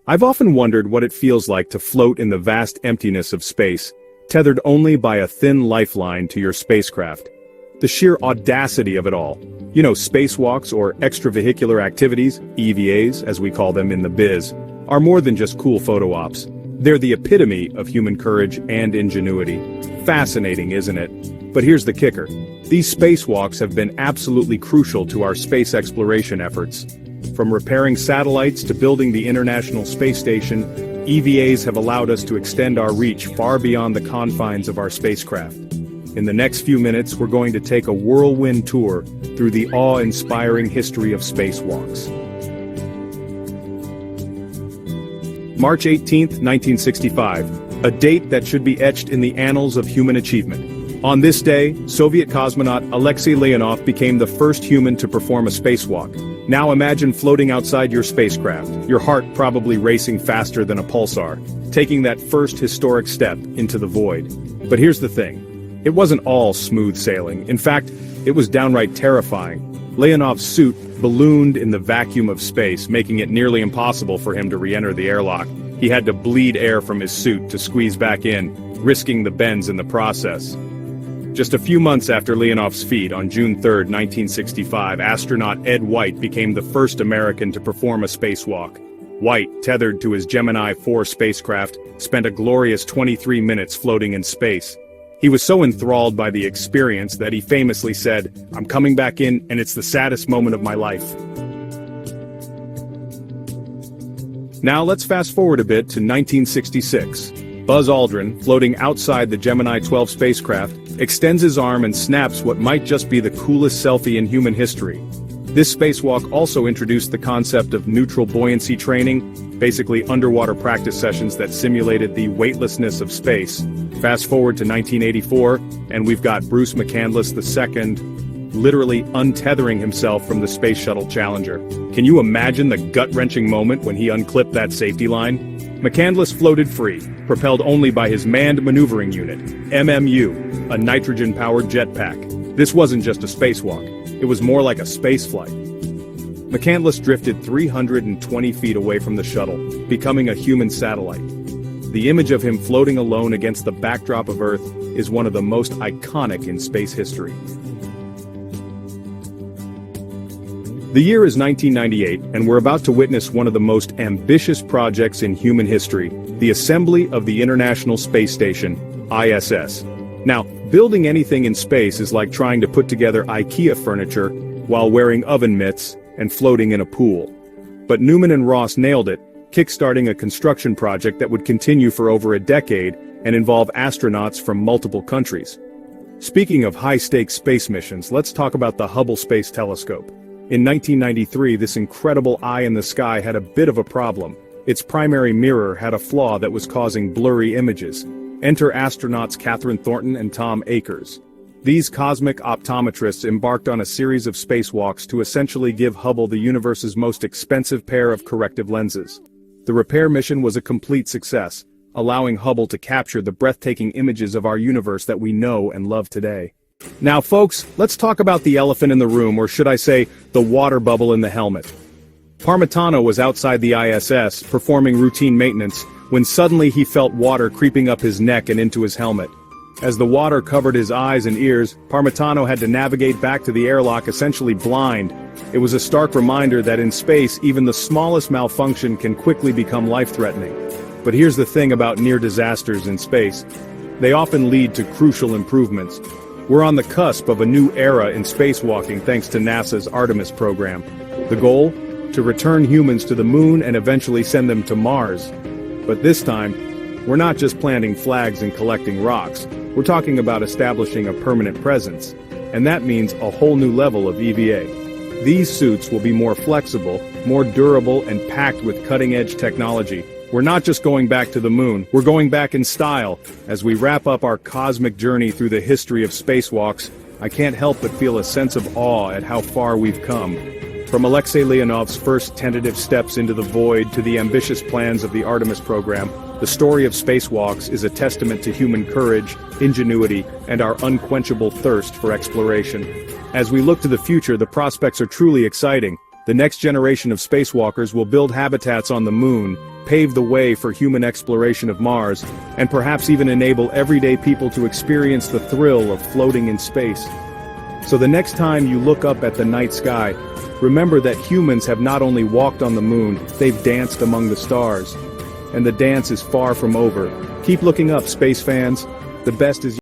I've often wondered what it feels like to float in the vast emptiness of space, tethered only by a thin lifeline to your spacecraft. The sheer audacity of it all. You know, spacewalks or extravehicular activities, EVAs as we call them in the biz, are more than just cool photo ops. They're the epitome of human courage and ingenuity. Fascinating, isn't it? But here's the kicker. These spacewalks have been absolutely crucial to our space exploration efforts. From repairing satellites to building the International Space Station, EVAs have allowed us to extend our reach far beyond the confines of our spacecraft. In the next few minutes, we're going to take a whirlwind tour through the awe-inspiring history of spacewalks. March 18, 1965, a date that should be etched in the annals of human achievement. On this day, Soviet cosmonaut Alexei Leonov became the first human to perform a spacewalk. Now imagine floating outside your spacecraft, your heart probably racing faster than a pulsar, taking that first historic step into the void. But here's the thing. It wasn't all smooth sailing. In fact, it was downright terrifying. Leonov's suit ballooned in the vacuum of space, making it nearly impossible for him to re-enter the airlock. He had to bleed air from his suit to squeeze back in, risking the bends in the process. Just a few months after Leonov's feat, on June 3, 1965, astronaut Ed White became the first American to perform a spacewalk. White, tethered to his Gemini 4 spacecraft, spent a glorious 23 minutes floating in space. He was so enthralled by the experience that he famously said, "I'm coming back in, and it's the saddest moment of my life." Now let's fast forward a bit to 1966. Buzz Aldrin, floating outside the Gemini 12 spacecraft, extends his arm and snaps what might just be the coolest selfie in human history. This spacewalk also introduced the concept of neutral buoyancy training, basically underwater practice sessions that simulated the weightlessness of space. Fast forward to 1984, and we've got Bruce McCandless II literally untethering himself from the Space Shuttle Challenger. Can you imagine the gut-wrenching moment when he unclipped that safety line? McCandless floated free, propelled only by his Manned Maneuvering Unit, MMU, a nitrogen-powered jetpack. This wasn't just a spacewalk, it was more like a spaceflight. McCandless drifted 320 feet away from the shuttle, becoming a human satellite. The image of him floating alone against the backdrop of Earth is one of the most iconic in space history. The year is 1998, and we're about to witness one of the most ambitious projects in human history, the assembly of the International Space Station, ISS. Now, building anything in space is like trying to put together IKEA furniture while wearing oven mitts and floating in a pool. But Newman and Ross nailed it, kickstarting a construction project that would continue for over a decade and involve astronauts from multiple countries. Speaking of high-stakes space missions, let's talk about the Hubble Space Telescope. In 1993, this incredible eye in the sky had a bit of a problem. Its primary mirror had a flaw that was causing blurry images. Enter astronauts Catherine Thornton and Tom Akers. These cosmic optometrists embarked on a series of spacewalks to essentially give Hubble the universe's most expensive pair of corrective lenses. The repair mission was a complete success, allowing Hubble to capture the breathtaking images of our universe that we know and love today. Now folks, let's talk about the elephant in the room, or should I say, the water bubble in the helmet. Parmitano was outside the ISS, performing routine maintenance, when suddenly he felt water creeping up his neck and into his helmet. As the water covered his eyes and ears, Parmitano had to navigate back to the airlock essentially blind. It was a stark reminder that in space, even the smallest malfunction can quickly become life-threatening. But here's the thing about near disasters in space. They often lead to crucial improvements. We're on the cusp of a new era in spacewalking thanks to NASA's Artemis program. The goal? To return humans to the moon and eventually send them to Mars. But this time, we're not just planting flags and collecting rocks. We're talking about establishing a permanent presence. And that means a whole new level of EVA. These suits will be more flexible, more durable, and packed with cutting-edge technology. We're not just going back to the moon, we're going back in style. As we wrap up our cosmic journey through the history of spacewalks, I can't help but feel a sense of awe at how far we've come. From Alexei Leonov's first tentative steps into the void to the ambitious plans of the Artemis program, the story of spacewalks is a testament to human courage, ingenuity, and our unquenchable thirst for exploration. As we look to the future, the prospects are truly exciting. The next generation of spacewalkers will build habitats on the moon, pave the way for human exploration of Mars, and perhaps even enable everyday people to experience the thrill of floating in space. So the next time you look up at the night sky, remember that humans have not only walked on the moon, they've danced among the stars. And the dance is far from over. Keep looking up, space fans. The best is